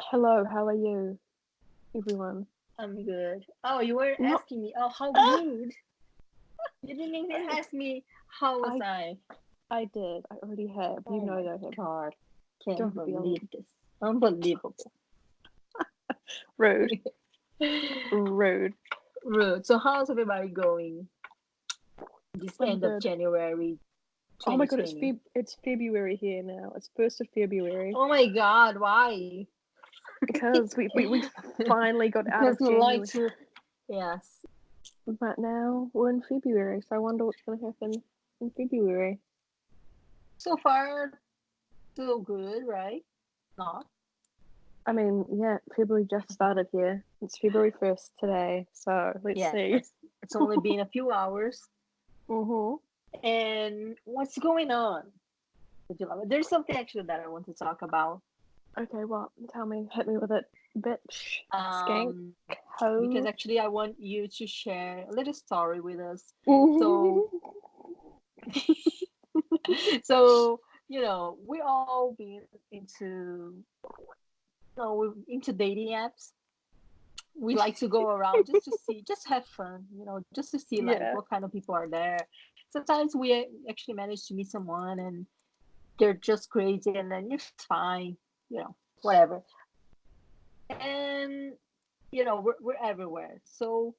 Hello, how are you, everyone? I'm good. Oh, you were Not. asking me. Oh, how Ah! rude. You didn't even I, ask me how was I, I. I did. I already have. You Oh know my that I have. God. Can't Don't be a believe this. Unbelievable. rude, rude. Rude. So how's everybody going this I'm end of good. January Oh my god, it's 2020? It's February here now. It's 1st of February Oh my God, why? because we finally got out Because of you like January, to, yes. but now we're in February. So I wonder what's going to happen in February. So far, still good, right? Not. I mean, yeah, February just started here. It's February 1st today. So let's Yes. see. It's only been a few hours. Mhm. And what's going on? There's something actually that I want to talk about. Okay, what? Tell me. Hit me with it, bitch. Skank. Um, because Ho. actually I want you to share a little story with us. So, Mhm. so we all been into we're into dating apps. We like to go around just to see, just have fun, just to see like Yeah. what kind of people are there. Sometimes we actually manage to meet someone and they're just crazy, and then it's fine, whatever. And we're everywhere. So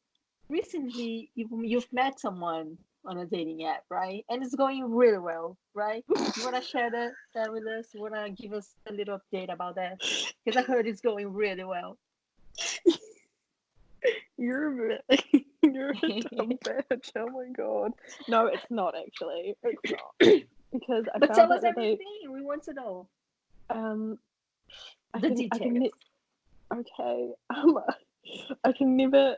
recently you've met someone on a dating app, right? And it's going really well, right? You want to share that with us? You want to give us a little update about that? Because I heard it's going really well. You're a bit. You're a dumb bitch. Oh my god. No, it's not actually. It's not because I But found tell out us that they everything. We want to know um the I can details. okay I can never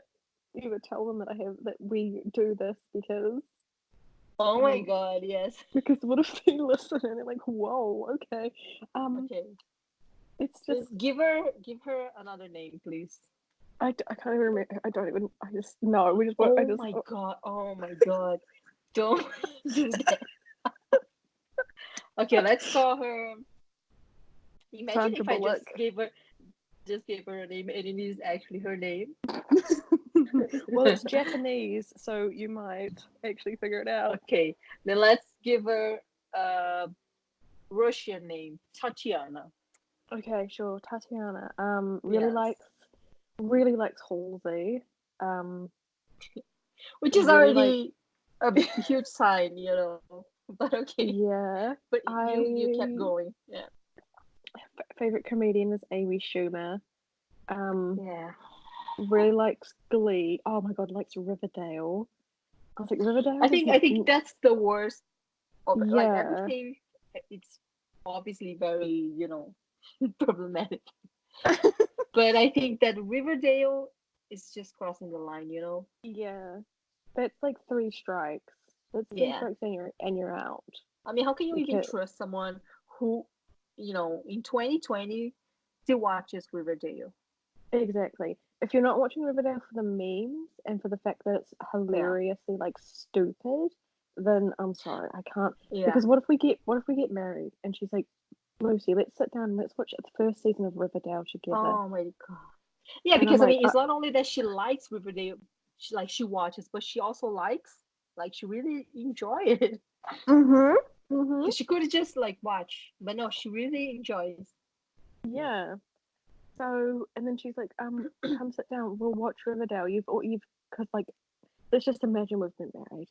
ever tell them that I have that we do this Oh my um God, yes. because what if they listen and they're like, whoa, okay. Okay, It's just just give her another name, please. I can't even remember. I don't even. I just no. We just. I Oh just. my God. Oh my God. Don't do that. Okay, let's call her. Imagine Sandra if I Bullock. just gave her a name and it is actually her name. Well, it's Japanese, so you might actually figure it out. Okay, then let's give her a Russian name, Tatiana. Okay, sure. Tatiana. Yes, Really likes Halsey. Um, which is really like. already a huge sign. But okay, Yeah. but you kept I going. Yeah, favorite comedian is Amy Schumer. Um, yeah. really likes Glee. Oh my god, likes Riverdale. I was like, I Riverdale is think I think that's the worst of it. Like yeah. everything, it's obviously very problematic. But I think that Riverdale is just crossing the line. Yeah. That's like three strikes. That's three Yeah. strikes and you're out. I mean, how can you even Because trust someone who, in 2020 still watches Riverdale? exactly. If you're not watching Riverdale for the memes and for the fact that it's Yeah. hilariously like stupid, then I'm sorry, I can't. Yeah. Because what if we get married and she's like, Lucy, let's sit down and let's watch the first season of Riverdale together. Oh my God. Yeah, And I'm because I like, mean, it's not only that she likes Riverdale, she watches, but she also she really enjoy it. mhm, mhm, Because she could just like watch, but no, she really enjoys. Yeah. yeah. So and then she's like, come sit down, we'll watch Riverdale. You've because like let's just imagine we've been married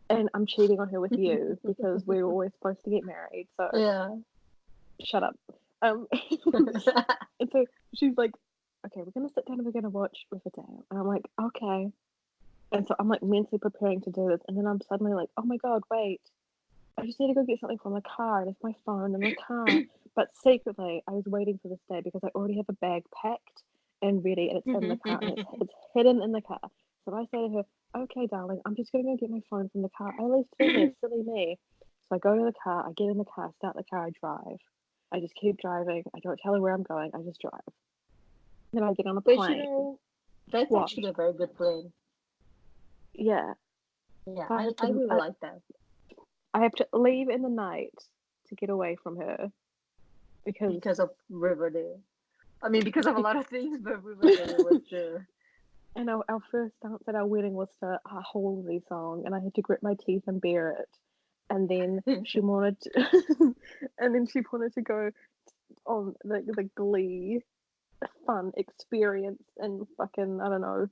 and I'm cheating on her with you because we were always supposed to get married. So Yeah. shut up. Um, and so she's like, okay, we're gonna sit down and we're gonna watch Riverdale. And I'm like, okay. And so I'm like mentally preparing to do this, and then I'm suddenly like, oh my god, wait, I just need to go get something from the car. There's my phone in the car. But secretly, I was waiting for this day because I already have a bag packed and ready, and it's in the car, and it's hidden in the car. So I say to her, "Okay, darling, I'm just gonna go get my phone from the car. I left it in there, silly me." So I go to the car, I get in the car, start the car, I drive. I just keep driving. I don't tell her where I'm going. I just drive. Then I get on a But plane. that's What? actually a very good plan. Yeah. Yeah, So I really like that. I have to leave in the night to get away from her because Because of Riverdale. I mean, because of a lot of things, but Riverdale was the. And our first dance at our wedding was to a Halsey song, and I had to grit my teeth and bear it. And then she wanted to, and then she wanted to go on the Glee fun experience in fucking, I don't know,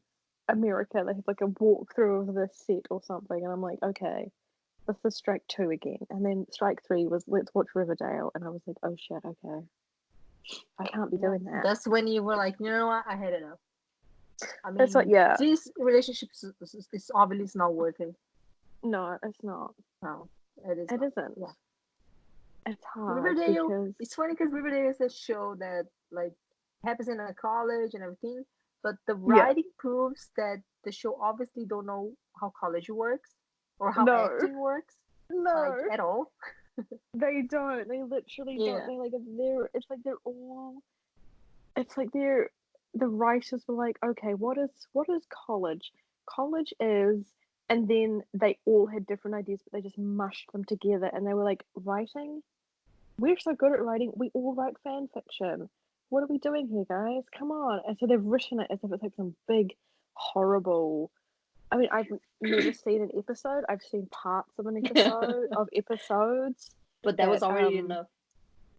America. They have like a walkthrough of the set or something, and I'm like, okay, this is strike 2 again. And then strike 3 was let's watch Riverdale, and I was like, oh shit, okay, I can't be doing that. That's when you were like, you know what, I had enough. I mean, It's like, yeah, this relationship is obviously not worth it. no, it's not. No, it is. It not. isn't. Yeah. It's hard Riverdale. because It's funny because Riverdale is a show that like happens in a college and everything, but the yeah, writing proves that the show obviously don't know how college works or how no, acting works, like no, at all. they don't. They literally don't. Yeah. They like they're. It's like they're all. It's like they're. The writers were like, okay, what is college? College is, and then they all had different ideas, but they just mushed them together, and they were like, writing. We're so good at writing. We all write fan fiction. What are we doing here, guys? Come on. And so they've written it as if it's like some big, horrible. I mean, I've never seen an episode. I've seen parts of an episode of episodes. But that was already enough.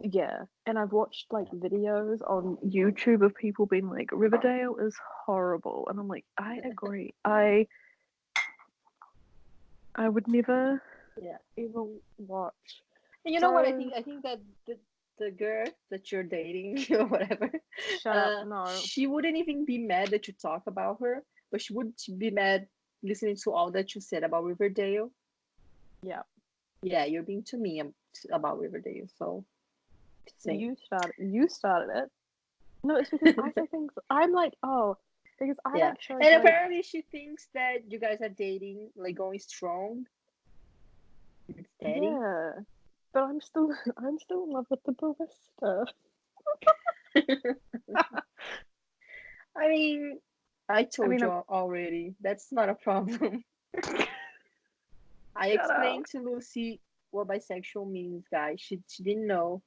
Yeah, and I've watched like videos on YouTube of people being like, Riverdale is horrible, and I'm like, I agree. I would never, ever watch. And you know what? I think that the girl that you're dating or whatever, Shut up! No, she wouldn't even be mad that you talk about her, but she would be mad listening to all that you said about Riverdale. yeah. Yeah, you're being too mean about Riverdale. So, You started it. No, it's because I say things. I'm like, oh, because I like shows. And like, apparently she thinks that you guys are dating, like going strong. It's steady. yeah, but I'm still in love with the barista. I mean, I told you already. That's not a problem. I explained to Lucy what bisexual means, guys. She didn't know.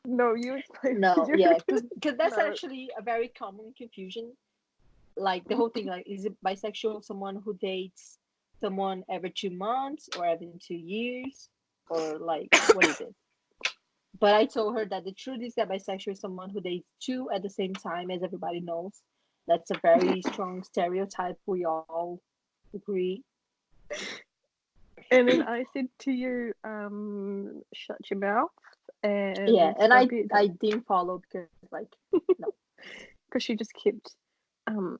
No, you explained. No, yeah, because that's actually a very common confusion. Like the whole thing, like, is it bisexual someone who dates someone every 2 months or every 2 years, or like what is it? But I told her that the truth is that bisexual is someone who dates two at the same time, as everybody knows. That's a very strong stereotype. We all agree. And then I said to you, shut your mouth. And yeah, and I didn't follow because like no, because she just kept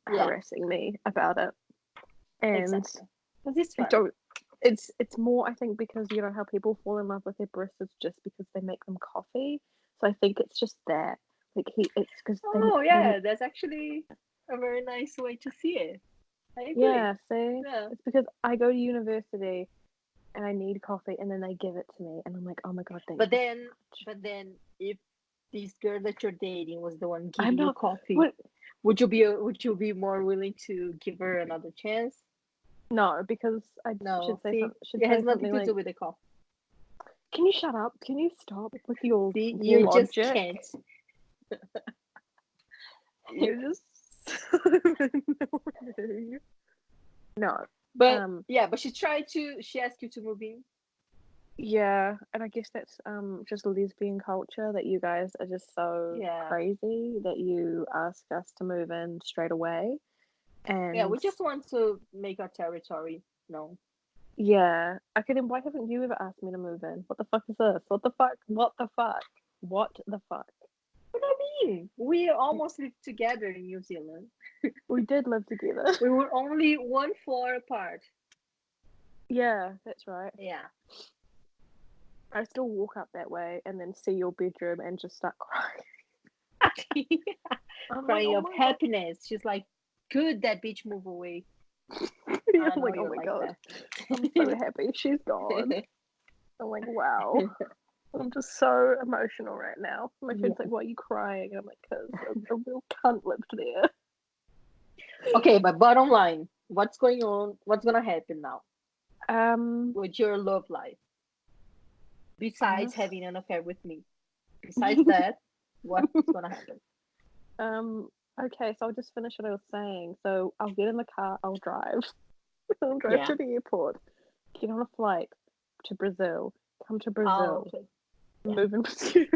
harassing me about it. And exactly. It's more, I think, because you know how people fall in love with their baristas just because they make them coffee. So I think it's just that. Like it's because that's actually a very nice way to see it. I agree. Yeah, see? Yeah. It's because I go to university and I need coffee and then they give it to me and I'm like, oh my god, thank you. But then if this girl that you're dating was the one giving you coffee, would you be more willing to give her another chance? No, because I should say something. It has nothing to do with the coffee. Can you shut up? Can you stop with your you logic? Just can't. You're just no. But but she asked you to move in. Yeah, and I guess that's just lesbian culture that you guys are just so crazy that you ask us to move in straight away. And we just want to make our territory known. Yeah. Okay, then why haven't you ever asked me to move in? What the fuck is this? What the fuck? What the fuck? What the fuck? What do you mean? We almost lived together in New Zealand. We did live together. We were only 1 floor apart. Yeah, that's right. Yeah. I still walk up that way and then see your bedroom and just start crying. Crying of happiness. She's like, good, that bitch move away. Yeah, I'm like, oh my god. I'm so happy she's gone. I'm like, wow. I'm just so emotional right now. My friend's like, why are you crying? And I'm like, because a real cunt lived there. Okay, but bottom line, what's going on? What's gonna happen now? With your love life? Besides having an affair with me. Besides that, what's gonna happen? Okay, so I'll just finish what I was saying. So I'll get in the car, I'll drive. I'll drive Yeah. to the airport, get on a flight to Brazil, come to Oh, Brazil, okay. Yeah. move in with you,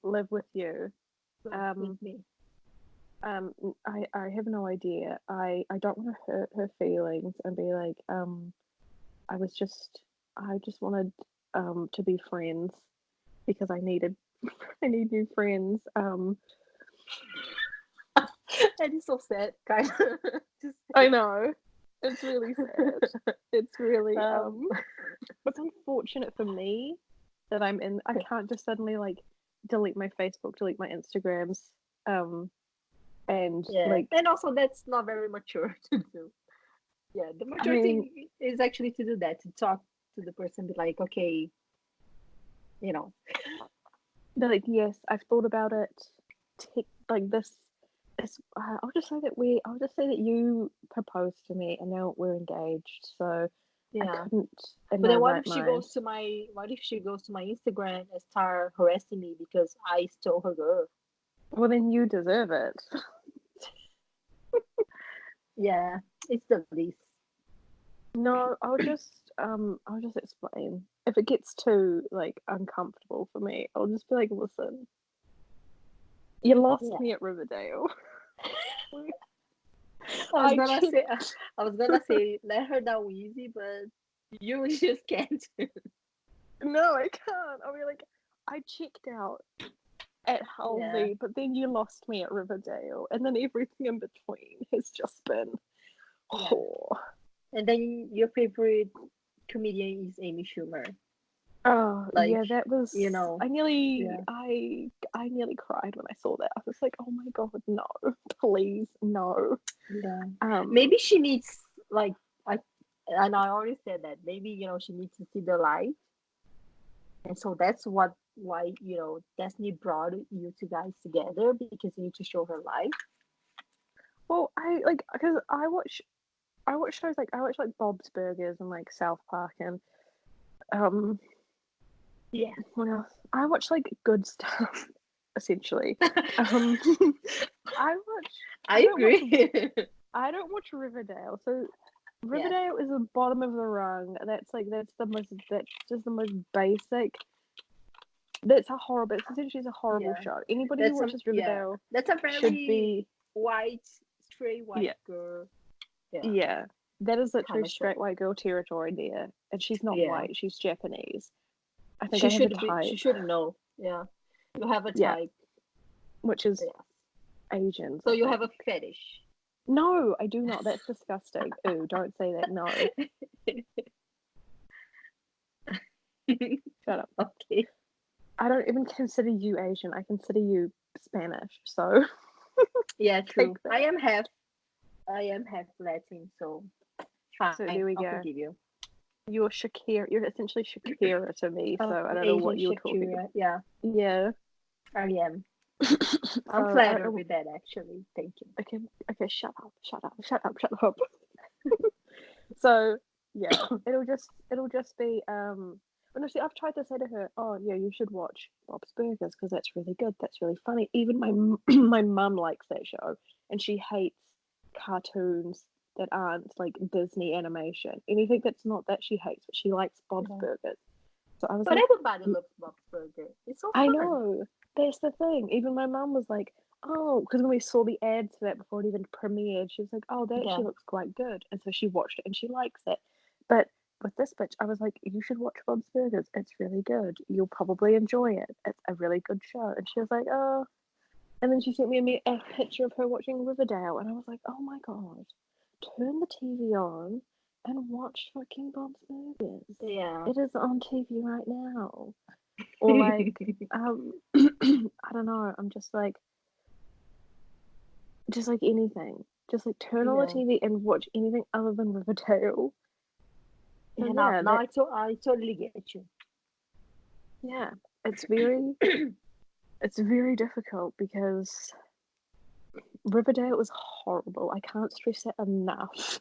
live with you. With me. I have no idea. I don't want to hurt her feelings and be like, I just wanted to be friends because I need new friends. And it's so sad, kind of. Just I know. It's really sad. It's really um, it's unfortunate for me that I can't just suddenly like delete my Facebook, delete my Instagrams, and yeah, like and also that's not very mature to do. Yeah, the I mature mean, thing is actually to do that, to talk to the person, be like, okay, you know, like yes, I've thought about it. Like this, I'll just say that you proposed to me, and now we're engaged. So I yeah. couldn't, in But my then right mind. what if she goes to my Instagram and start harassing me because I stole her girl? Well, then you deserve it. Yeah, it's the least. No, I'll just explain. If it gets too like uncomfortable for me, I'll just be like, listen, you lost Yeah. me at Riverdale. I was I gonna say, checked. I was gonna say, let her down easy, but you just can't. No, I can't. I'll be like, I checked out at Yeah, Halsey, but then you lost me at Riverdale, and then everything in between has just been, yeah. oh, And then your favorite comedian is Amy Schumer. oh Like, yeah, that was. you know, yeah, I nearly cried when I saw that. I was like, oh my god, no, please, no. yeah. Um, Maybe she needs, like, I, and I already said that. Maybe, she needs to see the light. And so that's why, Destiny brought you two guys together, because you need to show her light. well, I like because I watch shows like Bob's Burgers and like South Park and um Yeah. what else? I watch like good stuff essentially. Um, I watch. I I don't watch. agree. I don't watch Riverdale. So Yes. Riverdale is the bottom of the rung. That's just the most basic. That's a horrible. It's essentially a horrible Yeah. show. Anybody who That's a watches yeah. Riverdale That's a should very be white, straight white yeah girl. Yeah. yeah. That is Kind literally of show. straight white girl territory there, and she's not Yeah. white. She's Japanese. I think She I have a should be. She type. should know. Yeah. You have a Yeah, type. which is Yes. Asians, So I you have think. a fetish. No, I do not. That's disgusting. Ooh, don't say that. No, shut up. Okay. I don't even consider you Asian. I consider you Spanish. So Yeah. take True. I that. am half. I am half Latin, so So fine. there we I'll go. forgive you. You're Shakira. You're essentially Shakira to me. Oh, So I don't know Asian what you're talking Shakira. about. Yeah, Yeah. I am. I'm So I flattered don't. with that, actually. Thank you. Okay. Okay. Shut up. Shut up. Shut up. Shut up. So yeah, it'll just be But no, see, I've tried to say to her, oh yeah, you should watch Bob's Burgers because that's really good. That's really funny. Even my my mum likes that show, and she hates cartoons that aren't like Disney animation. Anything that's not that she hates, but she likes Bob's Yeah. Burgers. So I was But like, everybody loves Bob's Burger. It's so I fun. know. That's the thing. Even my mum was like, oh, because when we saw the ads for that before it even premiered, she was like, oh, that Yeah. actually looks quite good. And so she watched it and she likes it. But with this bitch, I was like, you should watch Bob's Burgers. It's really good. You'll probably enjoy it. It's a really good show. And she was like, oh. And then she sent me a picture of her watching Riverdale. And I was like, oh my God, turn the TV on and watch fucking Bob's Burgers. Yeah. It is on TV right now. Or like, I don't know. I'm just like anything. Just like turn on the Yeah. TV and watch anything other than Riverdale. So Yeah. Now, yeah, now I totally get you. yeah, it's it's very difficult because Riverdale is horrible. I can't stress it enough.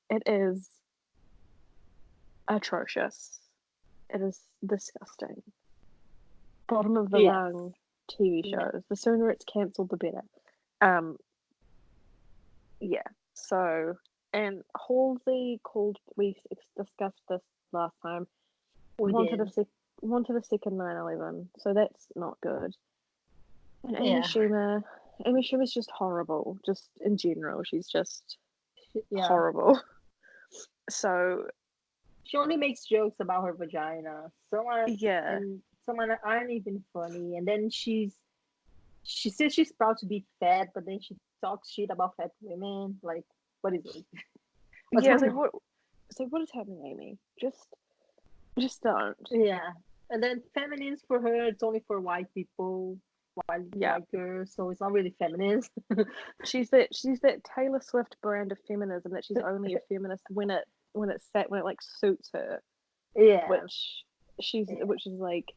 It is atrocious. It is disgusting. Bottom of the Yes. rung TV Yeah. shows. The sooner it's cancelled, the better. Um, yeah. So, and Halsey called. We discussed this last time. We Wanted did. wanted a second 9/11, so that's not good. And Yeah. Amy Schumer's just horrible. Just in general, she's just Yeah. horrible. So She only makes jokes about her vagina. yeah, Some aren't even funny. And then she says she's proud to be fat, but then she talks shit about fat women. Like, what is it? What's yeah. It's going like on? what? It's like what is happening, Amy? Just don't. Yeah. And then feminines for her, it's only for white people, Yeah, white girls. So it's not really feminist. she's that Taylor Swift brand of feminism that she's only a feminist when it like suits her, Yeah. which is like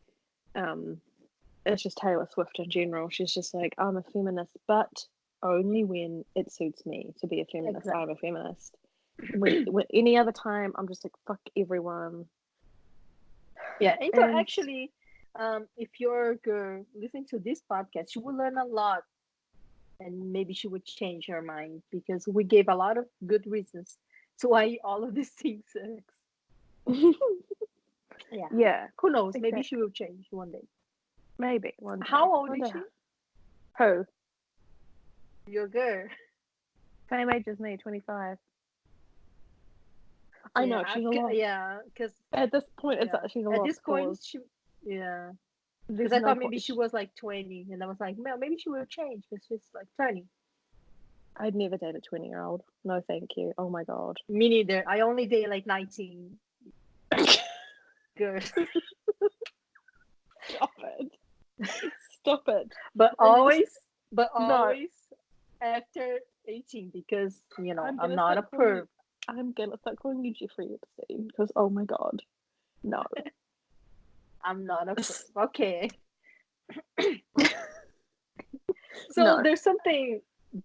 it's just Taylor Swift in general. She's just like, I'm a feminist, but only when it suits me to be a feminist. Exactly. I'm a feminist. When any other time, I'm just like, fuck everyone. Yeah. And so And actually, if you're a girl listening to this podcast, you will learn a lot, and maybe she would change her mind because we gave a lot of good reasons to why all of these things sucks. Yeah. yeah, Who knows? Maybe she exactly. will change one day. Maybe one day. How old One is day. she? Who? Your girl. Same age as me, 25. I know, she's a lot. Yeah, because At this point, yeah, she's a at lost this point cause. yeah, because There's I no thought point. maybe she was like 20, and I was like, well, maybe she will change because she's like 20. I'd never date a 20-year-old. No, thank you. Oh my god. Me neither. I only date like 19 girls, Stop it. Stop it. but Unless no, always after 18 because I'm I'm gonna not start a calling you. perv. I'm gonna start calling you Jeffrey Epstein because oh my god, no. I'm not a perv. Okay. So No, there's something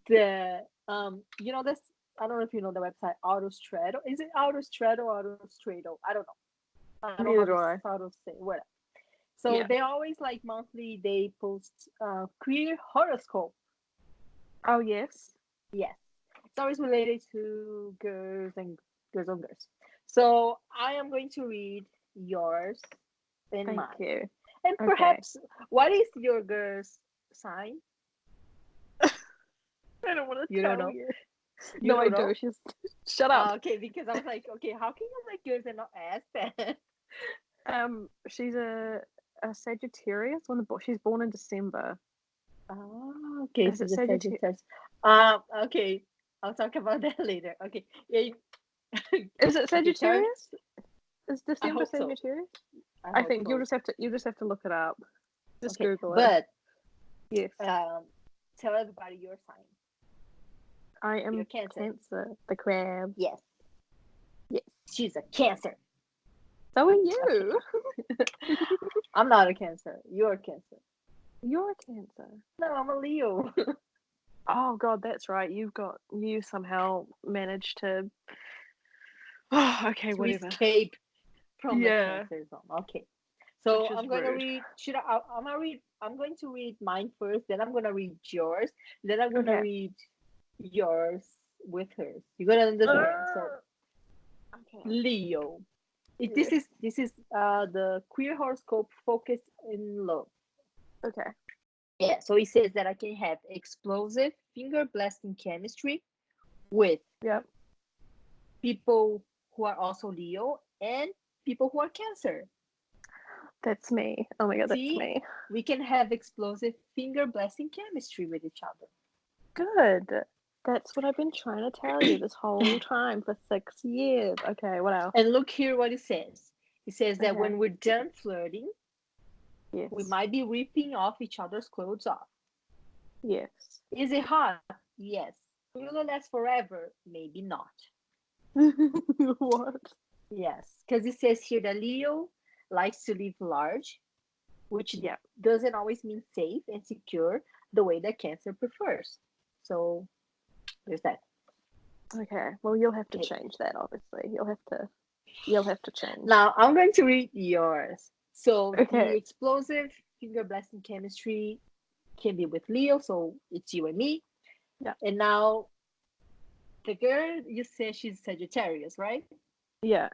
that this. I don't know if you know the website Autostraddle. Is it Autostraddle or Autostraddle? I don't know. I don't know neither do I. how to say whatever. So Yeah. they always like monthly they post queer horoscope. Oh yes. Yes, it's always related to girls on girls. So I am going to read yours and Thank mine, you. and Okay. perhaps what is your girl's sign? I don't want to You don't tell know. you. You No, I don't do. know. She's shut up. Okay, because I was like, okay, how can you like girls and not ask that? She's a Sagittarius. She's born in December. Oh, okay, Is so it the Sagittarius? Sagittarius. Okay, I'll talk about that later. Okay, yeah. Is it Okay, turn. Sagittarius? Is I December hope so. Sagittarius? I I hope think so. you just have to look it up. Just Okay, Google it. but Yes. tell everybody your sign. I You're am Cancer. Cancer, the crab. Yes. Yes. She's a Cancer. So are Okay. you. I'm not a Cancer. You're a Cancer. You're a Cancer. No, I'm a Leo. Oh God, that's right. You somehow managed to. Oh, okay, To whatever. escape from the Yeah, Cancer zone. Okay. which So is I'm going to rude. read. I'm going to read mine first. Then I'm going to read yours. Then I'm going to Okay. read yours with hers. You're going to understand. So Okay. Leo. Yes. This is the queer horoscope focused in love. Okay. Yeah, so it says that I can have explosive finger blasting chemistry with Yep. people who are also Leo and people who are Cancer. That's me. Oh my God, that's See, me. we can have explosive finger blasting chemistry with each other. Good. That's what I've been trying to tell you this whole time for 6 years. Okay, what else? And look here what it says. It says that Okay. when we're done flirting, Yes. we might be ripping off each other's clothes off. Yes. Is it hot? Yes. Will it last forever? Maybe not. What? Yes, because it says here that Leo likes to live large, which Yeah. doesn't always mean safe and secure the way that Cancer prefers. So there's that. Okay. Well, you'll have to Okay. change that. Obviously, you'll have to change. Now I'm going to read yours. So the Okay. explosive finger blasting chemistry can be with Leo, so it's you and me. Yeah. And now the girl, you say she's Sagittarius, right? Yeah.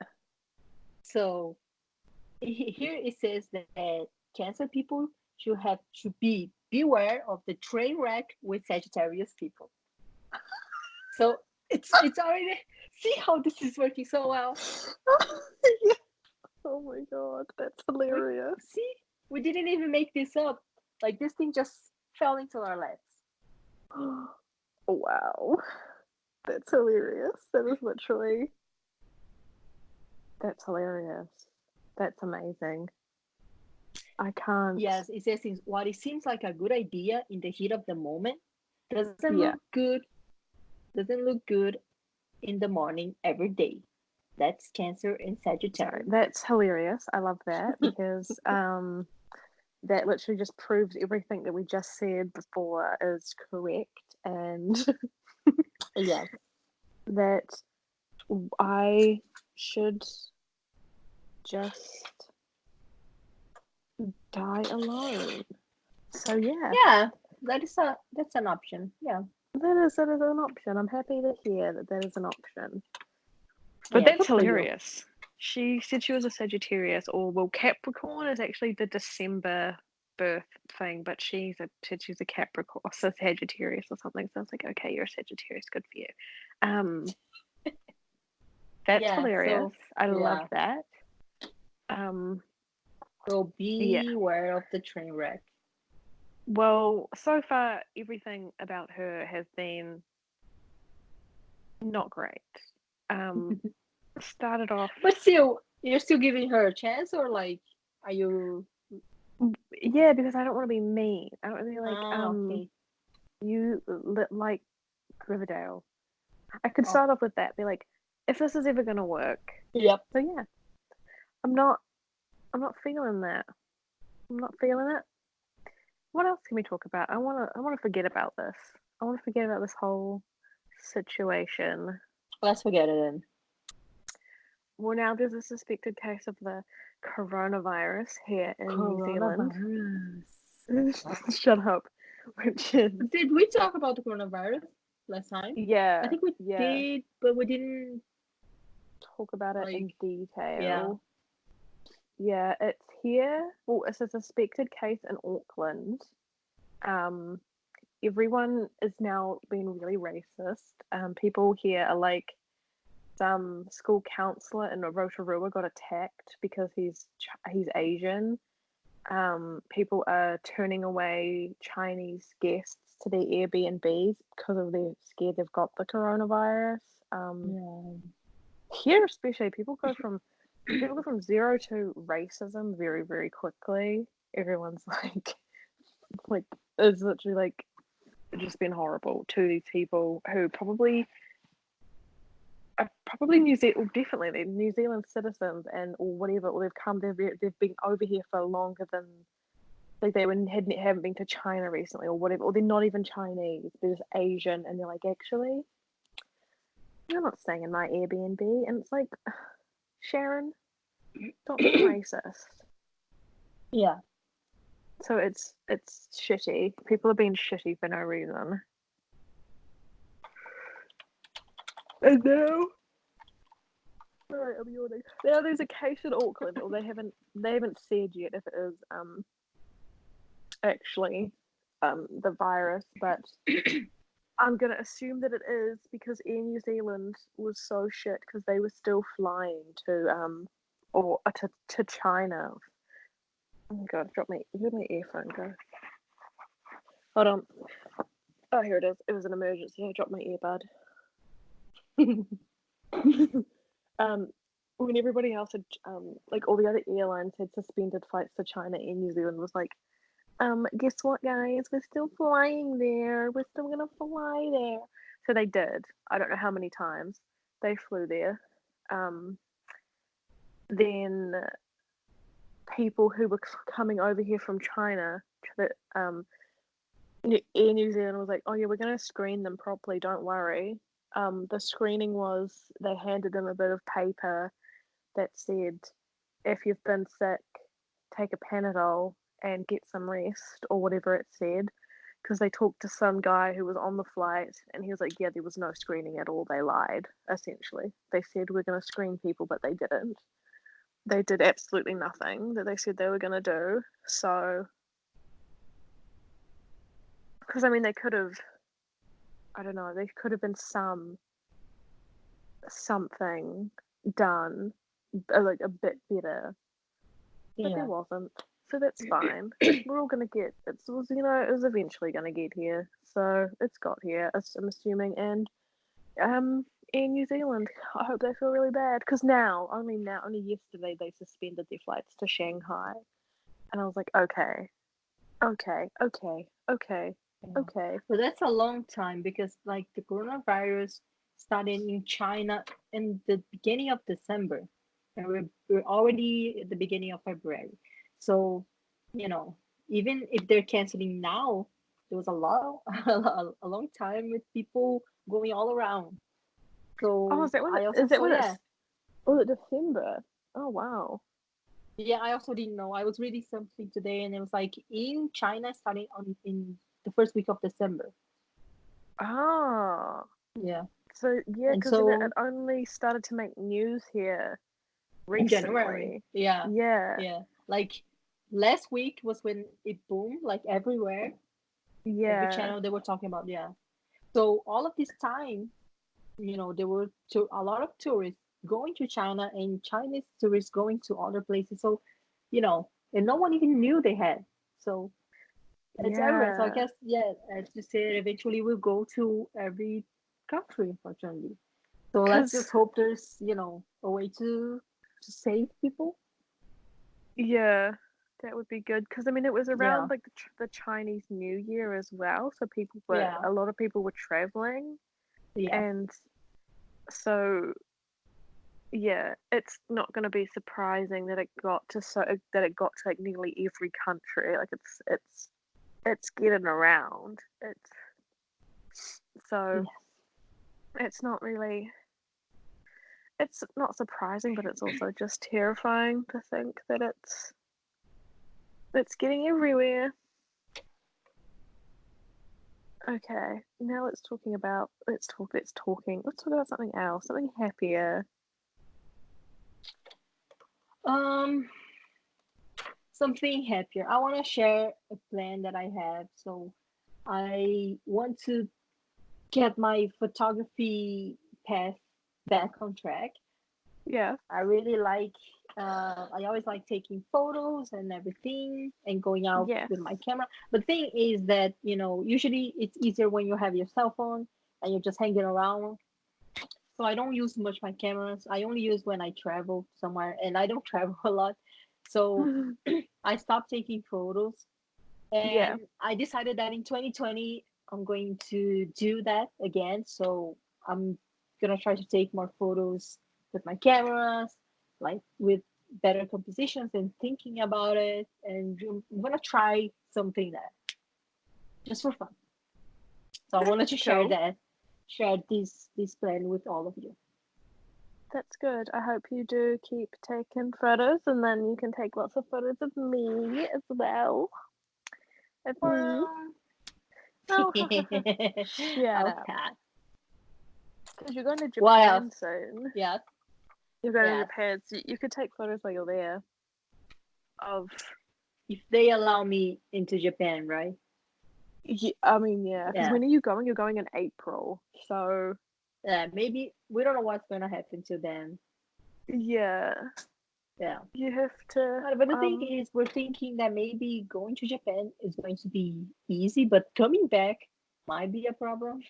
So here it says that Cancer people should have to beware of the train wreck with Sagittarius people. So it's already, see how this is working so well. Yeah. Oh my god, that's We hilarious. see, we didn't even make this up. Like this thing just fell into our laps. Wow. That's hilarious. That is literally. That's hilarious. That's amazing. I can't. Yes, it says what it seems like a good idea in the heat of the moment doesn't Yeah. look good. Doesn't look good in the morning every day. That's Cancer and Sorry. Sagittarius. That's hilarious. I love that because that literally just proves everything that we just said before is correct, and Yes. that I should just die alone. So yeah, Yeah, that's an option. Yeah. that is an option. I'm happy to hear that that is an option. But Yeah, that's good for you. hilarious. She said she was a Sagittarius, or well, Capricorn is actually the December birth thing, but said she's a Capricorn, so Sagittarius or something. So I was like, okay, you're a Sagittarius, good for you. Um, that's Yeah, hilarious. so I love yeah. that. Um, So yeah. beware of the train wreck. Well, so far everything about her has been not great. Um, started off, But still, you're still giving her a chance, or like, are you? yeah, because I don't want to be mean. I don't want to be like, Ah, okay. you like Riverdale. I could Oh, start off with that, be like, if this is ever gonna work. yep. So yeah, I'm not I'm not feeling that. I'm not feeling it. What else can we talk about? I wanna forget about this. I wanna forget about this whole situation. Let's forget it then. Well, now there's a suspected case of the coronavirus here in New Zealand. Coronavirus. Shut up. Which is Did we talk about the coronavirus last time? I yeah, think we yeah. did, but we didn't Talk about it like. in Yeah. detail. Yeah, it's here. Well, it's a suspected case in Auckland. Um, everyone is now being really racist. People here are like, some school counselor in Rotorua got attacked because he's Asian. People are turning away Chinese guests to their Airbnbs because of they're scared they've got the coronavirus. Um, Yeah. Here especially, people go from zero to racism very, very quickly. Everyone's like it's literally like just been horrible to these people who probably are probably New Zealand, definitely they're New Zealand citizens and or whatever, or they've been over here for longer than like haven't been to China recently or whatever, or they're not even Chinese, they're just Asian, and they're like, actually, you're not staying in my Airbnb, and it's like, Sharon, stop being racist. Yeah. So it's shitty. People are being shitty for no reason. And now, sorry, I'm yawning. Now there's a case in Auckland, or they haven't said yet if it is actually the virus, but I'm gonna assume that it is because Air New Zealand was so shit because they were still flying to to China. Oh my god, where'd my earphone go? Hold on. Oh, here it is. It was an emergency. I dropped my earbud. um, when everybody else had, like all the other airlines had suspended flights to China, Air New Zealand was like, guess what, guys? We're still flying there. We're still gonna fly there. So they did. I don't know how many times they flew there. Um, then people who were coming over here from China, Air New Zealand was like, oh yeah, we're gonna screen them properly. Don't worry. The screening was they handed them a bit of paper that said, if you've been sick, take a Panadol and get some rest or whatever it said, because they talked to some guy who was on the flight, and he was like, yeah, there was no screening at all. They lied, essentially. They said we're going to screen people, but they didn't. They did absolutely nothing that they said they were going to do. So, because I mean, they could have, I don't know, there could have been something done, like a bit better, but there wasn't. So that's fine. We're all gonna get it. Was, you know, it was eventually gonna get here. So it's got here. I'm assuming, and in New Zealand, I hope they feel really bad because only yesterday they suspended their flights to Shanghai, and I was like, okay. But that's a long time because like the coronavirus started in China in the beginning of December, and we're already at the beginning of February. So, you know, even if they're canceling now, there was a long time with people going all around. Oh, So is that when? I also Is that saw, when yeah. it's? Oh, December. Oh wow. Yeah, I also didn't know. I was reading something today, and it was like in China starting on in the first week of December. Ah. Yeah, So yeah, and because it so only started to make news here in January, recently. yeah, Yeah. yeah. Like last week was when it boomed, like everywhere, every Yeah. channel they were talking about. Yeah. So all of this time, there were a lot of tourists going to China and Chinese tourists going to other places. So, and no one even knew they had. So it's everywhere. So I Yeah. guess, yeah, as you said, eventually we'll go to every country, unfortunately. So let's just Because hope there's, a way to save people. yeah, that would be good. Because I mean, it was Yeah, around like the Chinese New Year as well, so yeah, a lot of people were traveling, yeah, and so yeah, it's not going to be surprising that it got to like nearly every country. Like it's getting around. So yes. it's not really. It's not surprising, but it's also just terrifying to think that it's getting everywhere. Okay, now let's talk about something else, something happier. Um, Something happier. I want to share a plan that I have. So I want to get my photography path back on track. Yeah. I really like, I always like taking photos and everything and going out Yes. with my camera. But the thing is that, usually it's easier when you have your cell phone and you're just hanging around. So I don't use much my cameras. I only use when I travel somewhere, and I don't travel a lot. So I stopped taking photos, Yeah. and I decided that in 2020 I'm going to do that again. So I'm gonna try to take more photos with my cameras, like with better compositions and thinking about it. And I'm gonna try something that just for fun. So I wanted to That's cool. share this plan with all of you. That's good. I hope you do keep taking photos, and then you can take lots of photos of me as well. Of me. Well, Oh, shut up. okay. Because you're going to What else? Japan soon. Yes, You're going to yes. Japan, so you could take photos while you're there. Of, If they allow me into Japan, right? yeah, I mean, yeah. Because Yeah. when are you going? You're going in April. So Yeah, maybe we don't know what's gonna happen to them. yeah, Yeah. you have to. But the thing is, we're thinking that maybe going to Japan is going to be easy, but coming back might be a problem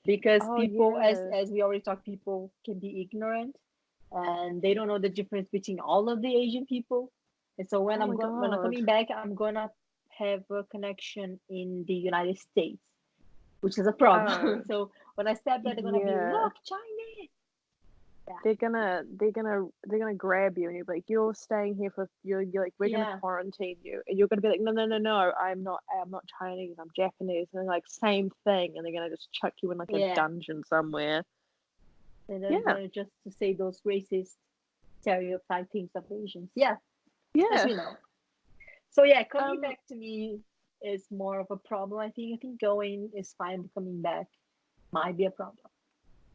because Oh people, yeah. as we already talked, people can be ignorant and they don't know the difference between all of the Asian people. And so Oh my when I'm god. coming back, I'm gonna have a connection in the United States, which is a problem. Oh So when I step there, they're gonna be, yeah. look, Chinese. They're gonna grab you and you're like, you're staying here for you're like, we're gonna Yeah, quarantine you, and you're gonna be like, no, I'm not Chinese, I'm Japanese, and they're like, same thing, and they're gonna just chuck you in like a yeah. dungeon somewhere. And then Yeah. just to say those racist stereotype things of Asians. Yeah, as Yeah. we know. So yeah, coming um back to me, is more of a problem. I think going is fine, but coming back might be a problem.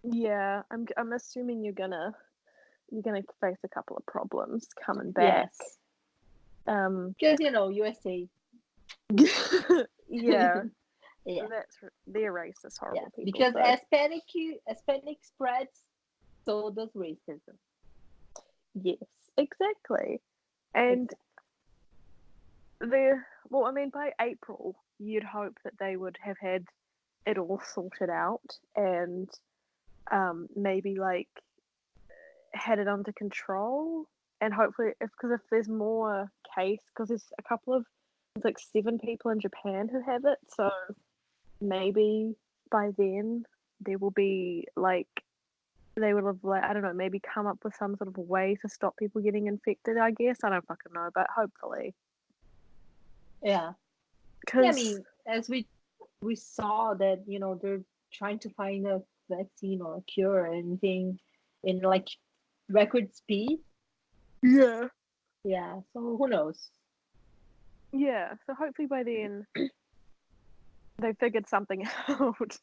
Yeah, I'm assuming you're gonna face a couple of problems coming back. Yes, Um, because USA. yeah, Yeah, they're racist, yeah. horrible people. Because So Hispanic spreads, so does racism. yes, exactly. And Exactly. well, I mean, by April, you'd hope that they would have had it all sorted out and maybe like had it under control. And hopefully, if there's more because there's a couple of there's like 7 people in Japan who have it, so maybe by then there will be like they would have like I don't know maybe come up with some sort of way to stop people getting infected. I guess I don't fucking know, but hopefully Yeah. Yeah, I because mean, as we saw that, they're trying to find a vaccine or a cure or anything in like record speed. yeah. Yeah, so who knows? Yeah, so hopefully by then they figured something out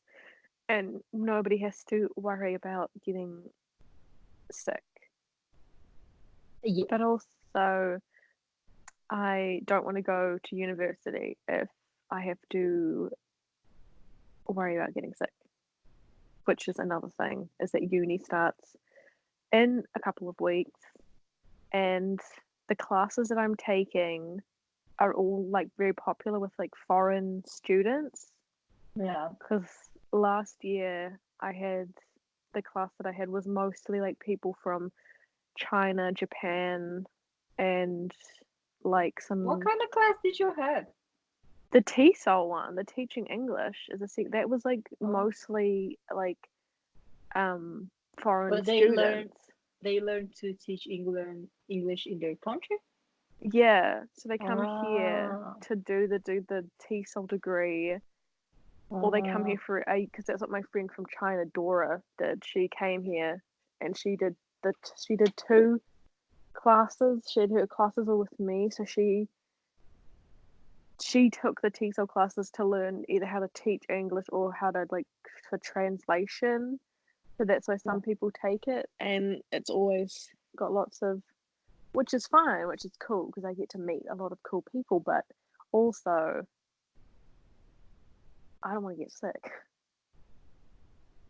and nobody has to worry about getting sick. Yeah. But also, I don't want to go to university if I have to worry about getting sick, which is another thing, is that uni starts in a couple of weeks and the classes that I'm taking are all like very popular with like foreign students Yeah. because last year the class that I had was mostly like people from China, Japan, and like What some kind of class did you have? the TESOL one, the teaching English that was like Oh, mostly like foreign but students. they learn to teach English in their country? Yeah, so they come here Ah, to do the TESOL degree, or they come ah, here for a because that's what my friend from China, Dora, did. She came here and she did 2 classes. She had her classes all with me, so she took the TESOL classes to learn either how to teach English or how to like for translation. So that's why yeah. some people take it, and it's always got lots of, which is fine, which is cool because I get to meet a lot of cool people, but also I don't want to get sick.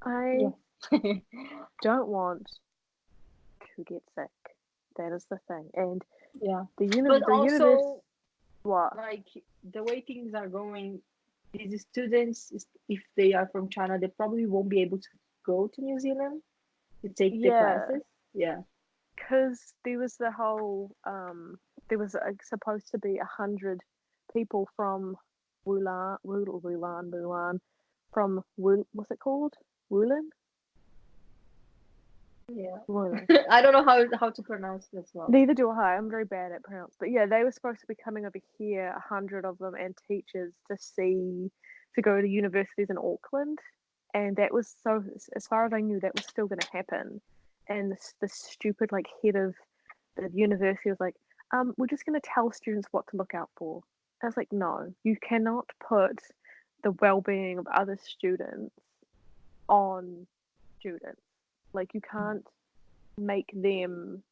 I Yeah. don't want to get sick. That is the thing, and Yeah. the But the universe. also, What? like the way things are going, these students, if they are from China, they probably won't be able to go to New Zealand to take the Yeah, classes. Yeah. because there was the whole there was supposed to be 100 people from Wulan from what's it called? Wulan? Yeah. Wulan. I don't know how to pronounce this well. Neither do I. I'm very bad at pronounce. But yeah, they were supposed to be coming over here, 100 of them, and teachers to go to universities in Auckland, and that was so. As far as I knew, that was still going to happen, and the stupid like head of the university was like, we're just going to tell students what to look out for. I was like, no, you cannot put the well-being of other students on students. Like you can't make them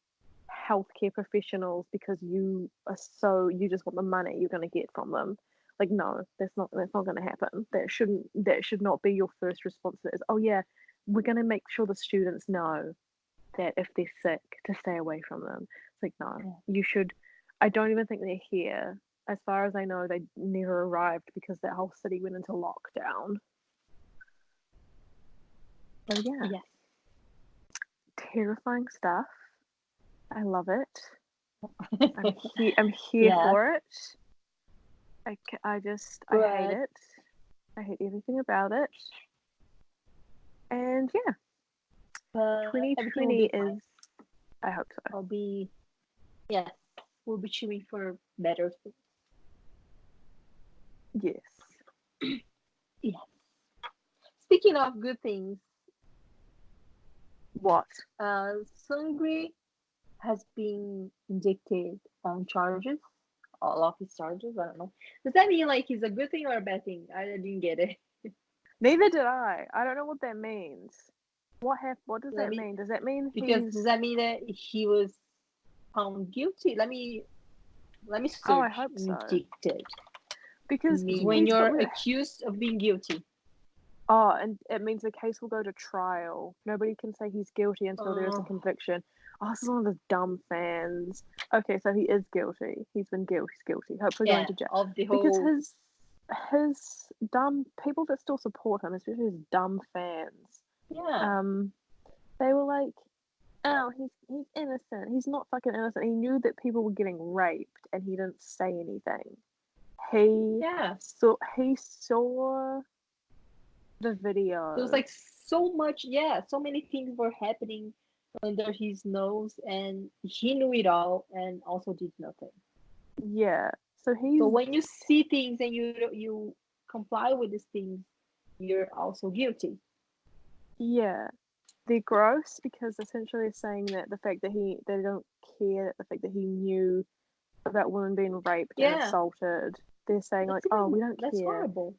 healthcare professionals because you just want the money you're going to get from them. Like no, that's not going to happen. That should not be your first response to this. Oh yeah, we're going to make sure the students know that if they're sick to stay away from them. It's like no, Yeah. you should. I don't even think they're here. As far as I know, they never arrived because that whole city went into lockdown. So yeah, Yes. terrifying stuff. I love it. I'm here Yeah. for it. I hate But it. I hate everything about it. And yeah, everything will 2020 be fine. is, I hope so. I'll be Yes. We'll be cheering for better things. Yes. Yeah. Speaking of good things, What? Sungri has been indicted on charges all of his charges. I don't know. Does that mean like he's a good thing or a bad thing? I didn't get it. Neither did I. I don't know what that means. What does Let that me mean? Does that mean because he's? does that mean that he was found guilty? Let me Oh, I search hope so. indicted. Because Means when he's got you're accused of being guilty. Oh, and it means the case will go to trial. Nobody can say he's guilty until there is a Oh. conviction. Oh, this is one of those dumb fans. Okay, so he is guilty. He's been guilty. He's guilty. Hopefully going to jail. Of the Because whole. his dumb people that still support him, especially his dumb fans, Yeah. they were like, "Oh, he's innocent. He's not fucking innocent. He knew that people were getting raped, and he didn't say anything. He saw the video. It was like so many things were happening under his nose, and he knew it all and also did nothing. Yeah. So when you see things and you comply with these things, you're also guilty. Yeah. They're gross because essentially they're saying that the fact that they don't care, the fact that he knew about women being raped and assaulted, they're saying like, oh, we don't care. That's horrible.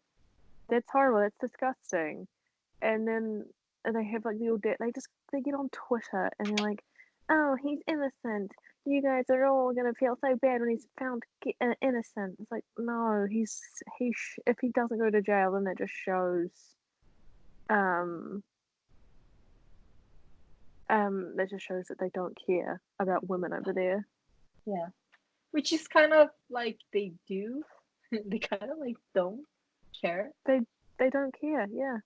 That's horrible. That's disgusting. And then they have like the audacity. They get on Twitter and they're like, oh, he's innocent. You guys are all gonna feel so bad when he's found innocent. It's like, no, if he doesn't go to jail, then that just shows, that just shows that they don't care about women over there. Yeah, which is kind of like they do. They kind of like don't care. They don't care. Yeah,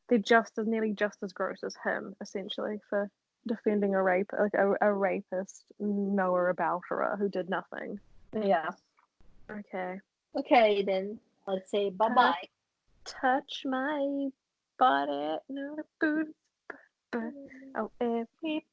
they're nearly just as gross as him, essentially, for defending a rapist, Noah Abouterer, who did nothing. Yeah. Okay, then let's say bye-bye. Touch my body, no boots, oh, every